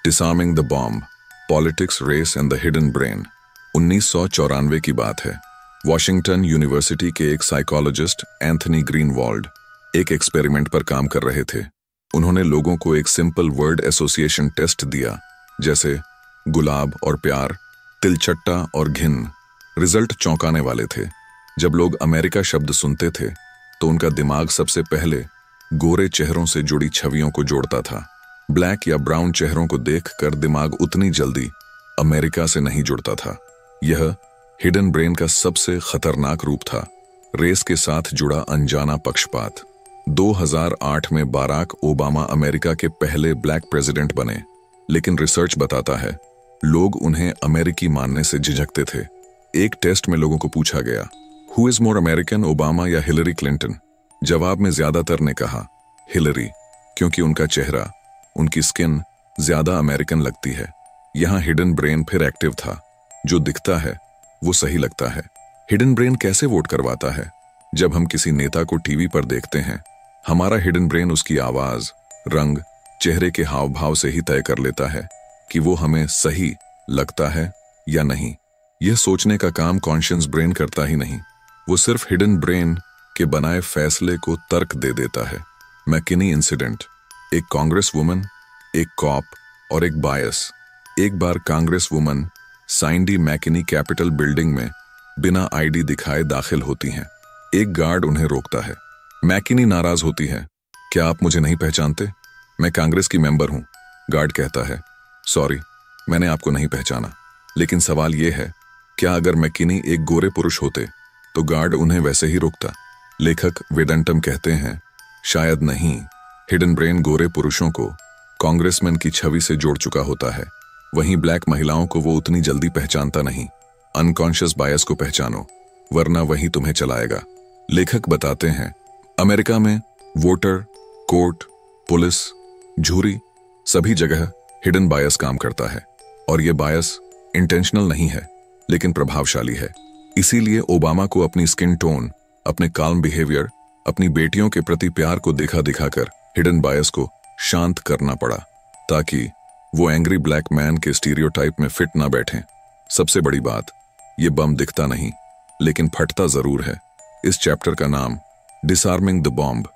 disarming the bomb, politics, race and the hidden brain. 1994 की बात है। वॉशिंगटन यूनिवर्सिटी के एक साइकोलॉजिस्ट एंथनी ग्रीनवाल्ड एक एक्सपेरिमेंट पर काम कर रहे थे। उन्होंने लोगों को एक सिंपल वर्ड एसोसिएशन टेस्ट दिया, जैसे गुलाब और प्यार, तिलचट्टा और घिन। रिजल्ट चौंकाने वाले थे। जब लोग अमेरिका शब्द सुनते थे तो उनका दिमाग सबसे पहले गोरे चेहरों से जुड़ी छवियों को जोड़ता था। ब्लैक या ब्राउन चेहरों को देखकर दिमाग उतनी जल्दी अमेरिका से नहीं जुड़ता था। यह हिडन ब्रेन का सबसे खतरनाक रूप था। रेस के साथ जुड़ा अनजाना पक्षपात। 2008 में बाराक ओबामा अमेरिका के पहले ब्लैक प्रेसिडेंट बने, लेकिन रिसर्च बताता है लोग उन्हें अमेरिकी मानने से झिझकते थे। एक टेस्ट में लोगों को पूछा गया, who is more American, Obama या हिलरी क्लिंटन? जवाब में ज्यादातर ने कहा हिलरी, क्योंकि उनका चेहरा, उनकी स्किन ज्यादा अमेरिकन लगती है। यहां हिडन ब्रेन फिर एक्टिव था। जो दिखता है वो सही लगता है। हिडन ब्रेन कैसे वोट करवाता है? जब हम किसी नेता को टीवी पर देखते हैं, हमारा हिडन ब्रेन उसकी आवाज, रंग, चेहरे के हाव भाव से ही तय कर लेता है कि वो हमें सही लगता है या नहीं। यह सोचने का काम कॉन्शियस ब्रेन करता ही नहीं, वो सिर्फ हिडन ब्रेन के बनाए फैसले को तर्क दे देता है। McKinney incident. एक कांग्रेस वुमन, एक कॉप और एक बायस। एक बार congresswoman Cyndi McKinney capitol building में बिना आईडी दिखाए दाखिल होती हैं। एक गार्ड उन्हें रोकता है। मैकिनी नाराज होती है, क्या आप मुझे नहीं पहचानते? मैं कांग्रेस की मेंबर हूं। गार्ड कहता है, सॉरी, मैंने आपको नहीं पहचाना। लेकिन सवाल यह है, क्या अगर मैकिनी एक गोरे पुरुष होते तो गार्ड उन्हें वैसे ही रोकता? लेखक वेदांतम कहते हैं, शायद नहीं। हिडन ब्रेन गोरे पुरुषों को कांग्रेसमैन की छवि से जोड़ चुका होता है, वहीं ब्लैक महिलाओं को वो उतनी जल्दी पहचानता नहीं। अनकॉन्शियस बायस को पहचानो, वरना वही तुम्हें चलाएगा। लेखक बताते हैं, अमेरिका में वोटर, कोर्ट, पुलिस, जूरी, सभी जगह हिडन बायस काम करता है, और ये बायस इंटेंशनल नहीं है, लेकिन प्रभावशाली है। इसीलिए ओबामा को अपनी स्किन टोन, अपने काल्म बिहेवियर, अपनी बेटियों के प्रति प्यार को दिखा दिखाकर हिडन बायस को शांत करना पड़ा, ताकि वो एंग्री ब्लैक मैन के स्टीरियोटाइप में फिट ना बैठें। सबसे बड़ी बात, ये बम दिखता नहीं, लेकिन फटता जरूर है। इस चैप्टर का नाम डिसआर्मिंग द बॉम्ब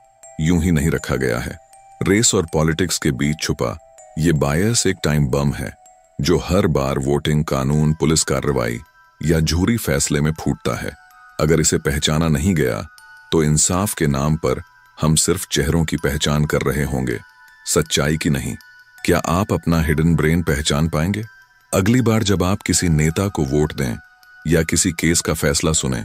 यूं ही नहीं रखा गया है। रेस और पॉलिटिक्स के बीच छुपा ये बायस एक टाइम बम है, जो हर बार वोटिंग, कानून, पुलिस कार्रवाई या झूरी फैसले में फूटता है। अगर इसे पहचाना नहीं गया तो इंसाफ के नाम पर हम सिर्फ चेहरों की पहचान कर रहे होंगे, सच्चाई की नहीं। क्या आप अपना हिडन ब्रेन पहचान पाएंगे? अगली बार जब आप किसी नेता को वोट दें, या किसी केस का फैसला सुने,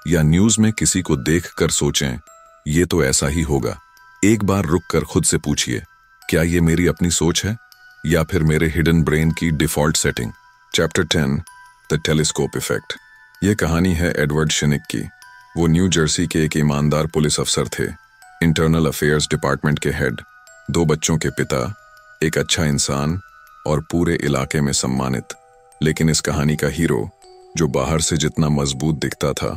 या न्यूज में किसी को देखकर सोचें, ये तो ऐसा ही होगा, एक बार रुककर खुद से पूछिए, क्या ये मेरी अपनी सोच है या फिर मेरे हिडन ब्रेन की default setting? Chapter 10, the telescope effect. यह कहानी है एडवर्ड शिनिक की। वो न्यू जर्सी के एक ईमानदार पुलिस अफसर थे, इंटरनल अफेयर्स डिपार्टमेंट के हेड, 2 बच्चों के पिता, एक अच्छा इंसान और पूरे इलाके में सम्मानित। लेकिन इस कहानी का हीरो, जो बाहर से जितना मजबूत दिखता था,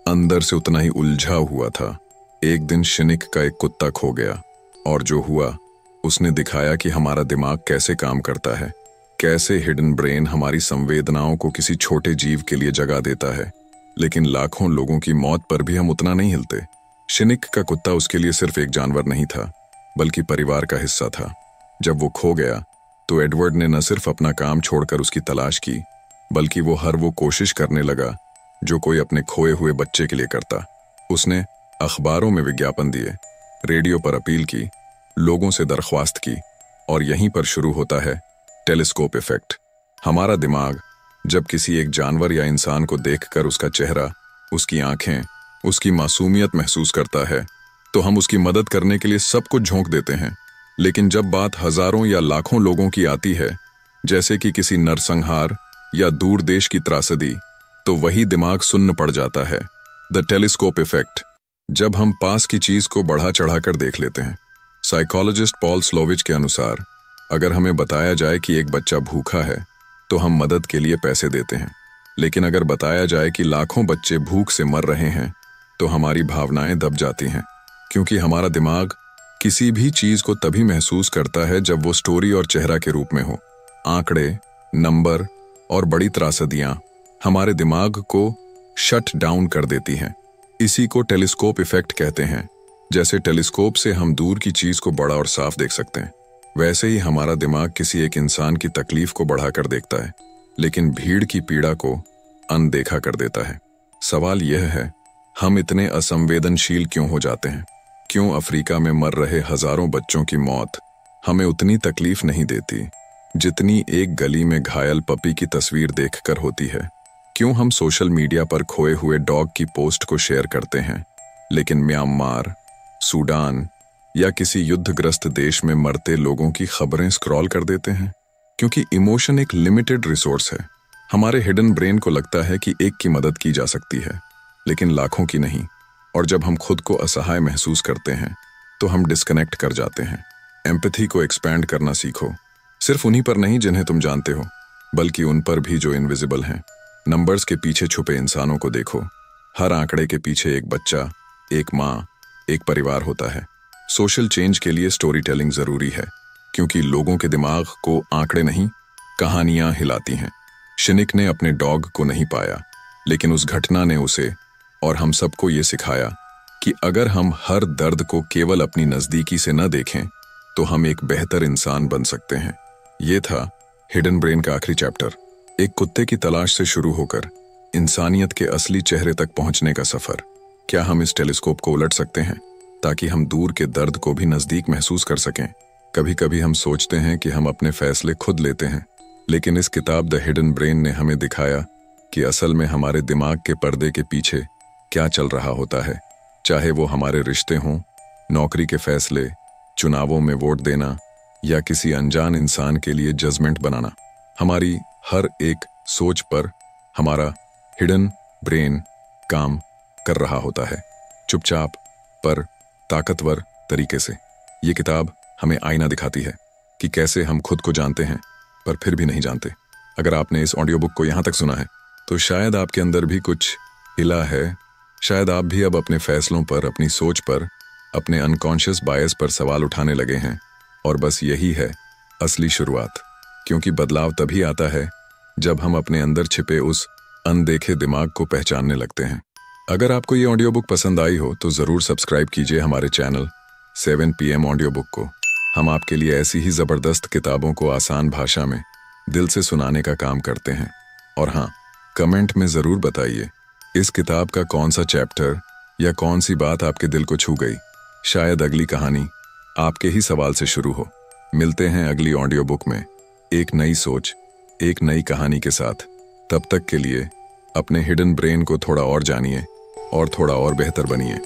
अंदर से उतना ही उलझा हुआ था। एक दिन शिनिक का एक कुत्ता खो गया, और जो हुआ उसने दिखाया कि हमारा दिमाग कैसे काम करता है, कैसे हिडन ब्रेन हमारी संवेदनाओं को किसी छोटे जीव के लिए जगा देता है। लेकिन लाखों लोगों की मौत पर भी हम उतना नहीं हिलते। शिनिक का कुत्ता उसके लिए सिर्फ एक जानवर नहीं था, बल्कि परिवार का हिस्सा था। जब वो खो गया तो एडवर्ड ने न सिर्फ अपना काम छोड़कर उसकी तलाश की, बल्कि वो हर वो कोशिश करने लगा जो कोई अपने खोए हुए बच्चे के लिए करता। उसने अखबारों में विज्ञापन दिए, रेडियो पर अपील की, लोगों से दरख्वास्त की, और यहीं पर शुरू होता है टेलीस्कोप इफेक्ट। हमारा दिमाग जब किसी एक जानवर या इंसान को देखकर उसका चेहरा, उसकी आंखें, उसकी मासूमियत महसूस करता है तो हम उसकी मदद करने के लिए सब कुछ झोंक देते हैं। लेकिन जब बात हजारों या लाखों लोगों की आती है, जैसे कि किसी नरसंहार या दूर देश की त्रासदी, तो वही दिमाग सुन्न पड़ जाता है। The telescope effect. जब हम पास की चीज को बढ़ा चढ़ाकर देख लेते हैं। साइकोलॉजिस्ट पॉल स्लोविच के अनुसार अगर हमें बताया जाए कि एक बच्चा भूखा है तो हम मदद के लिए पैसे देते हैं, लेकिन अगर बताया जाए कि लाखों बच्चे भूख से मर रहे हैं तो हमारी भावनाएं दब जाती हैं, क्योंकि हमारा दिमाग किसी भी चीज को तभी महसूस करता है जब वो स्टोरी और चेहरा के रूप में हो। आंकड़े, नंबर और बड़ी त्रासदियां हमारे दिमाग को शट डाउन कर देती हैं। इसी को टेलीस्कोप इफेक्ट कहते हैं। जैसे टेलीस्कोप से हम दूर की चीज को बड़ा और साफ देख सकते हैं, वैसे ही हमारा दिमाग किसी एक इंसान की तकलीफ को बढ़ाकर देखता है, लेकिन भीड़ की पीड़ा को अनदेखा कर देता है। सवाल यह है, हम इतने असंवेदनशील क्यों हो जाते हैं? क्यों अफ्रीका में मर रहे हजारों बच्चों की मौत हमें उतनी तकलीफ नहीं देती जितनी एक गली में घायल पपी की तस्वीर देखकर होती है? क्यों हम सोशल मीडिया पर खोए हुए डॉग की पोस्ट को शेयर करते हैं, लेकिन म्यांमार, सूडान या किसी युद्धग्रस्त देश में मरते लोगों की खबरें स्क्रॉल कर देते हैं? क्योंकि इमोशन एक लिमिटेड रिसोर्स है। हमारे हिडन ब्रेन को लगता है कि एक की मदद की जा सकती है, लेकिन लाखों की नहीं। और जब हम खुद को असहाय महसूस करते हैं तो हम डिस्कनेक्ट कर जाते हैं। एम्पैथी को एक्सपैंड करना सीखो, सिर्फ उन्हीं पर नहीं जिन्हें तुम जानते हो, बल्कि उन पर भी जो इनविजिबल हैं। नंबर्स के पीछे छुपे इंसानों को देखो। हर आंकड़े के पीछे एक बच्चा, एक माँ, एक परिवार होता है। सोशल चेंज के लिए स्टोरी टेलिंग जरूरी है, क्योंकि लोगों के दिमाग को आंकड़े नहीं, कहानियां हिलाती हैं। शिनिक ने अपने डॉग को नहीं पाया, लेकिन उस घटना ने उसे और हम सबको ये सिखाया कि अगर हम हर दर्द को केवल अपनी नजदीकी से न देखें तो हम एक बेहतर इंसान बन सकते हैं। ये था हिडन ब्रेन का आखिरी चैप्टर। एक कुत्ते की तलाश से शुरू होकर इंसानियत के असली चेहरे तक पहुंचने का सफर। क्या हम इस टेलीस्कोप को उलट सकते हैं ताकि हम दूर के दर्द को भी नजदीक महसूस कर सकें? कभी कभी हम सोचते हैं कि हम अपने फैसले खुद लेते हैं, लेकिन इस किताब द हिडन ब्रेन ने हमें दिखाया कि असल में हमारे दिमाग के पर्दे के पीछे क्या चल रहा होता है। चाहे वो हमारे रिश्ते हों, नौकरी के फैसले, चुनावों में वोट देना या किसी अनजान इंसान के लिए जजमेंट बनाना, हमारी हर एक सोच पर हमारा हिडन ब्रेन काम कर रहा होता है, चुपचाप पर ताकतवर तरीके से। ये किताब हमें आईना दिखाती है कि कैसे हम खुद को जानते हैं पर फिर भी नहीं जानते। अगर आपने इस ऑडियो बुक को यहाँ तक सुना है तो शायद आपके अंदर भी कुछ हिला है। शायद आप भी अब अपने फैसलों पर, अपनी सोच पर, अपने अनकॉन्शियस बायस पर सवाल उठाने लगे हैं। और बस यही है असली शुरुआत, क्योंकि बदलाव तभी आता है जब हम अपने अंदर छिपे उस अनदेखे दिमाग को पहचानने लगते हैं। अगर आपको ये ऑडियो बुक पसंद आई हो तो ज़रूर सब्सक्राइब कीजिए हमारे चैनल 7 PM ऑडियो बुक को। हम आपके लिए ऐसी ही ज़बरदस्त किताबों को आसान भाषा में दिल से सुनाने का काम करते हैं। और हाँ, कमेंट में ज़रूर बताइए इस किताब का कौन सा चैप्टर या कौन सी बात आपके दिल को छू गई। शायद अगली कहानी आपके ही सवाल से शुरू हो। मिलते हैं अगली ऑडियो बुक में एक नई सोच, एक नई कहानी के साथ। तब तक के लिए अपने हिडन ब्रेन को थोड़ा और जानिए और थोड़ा और बेहतर बनिए।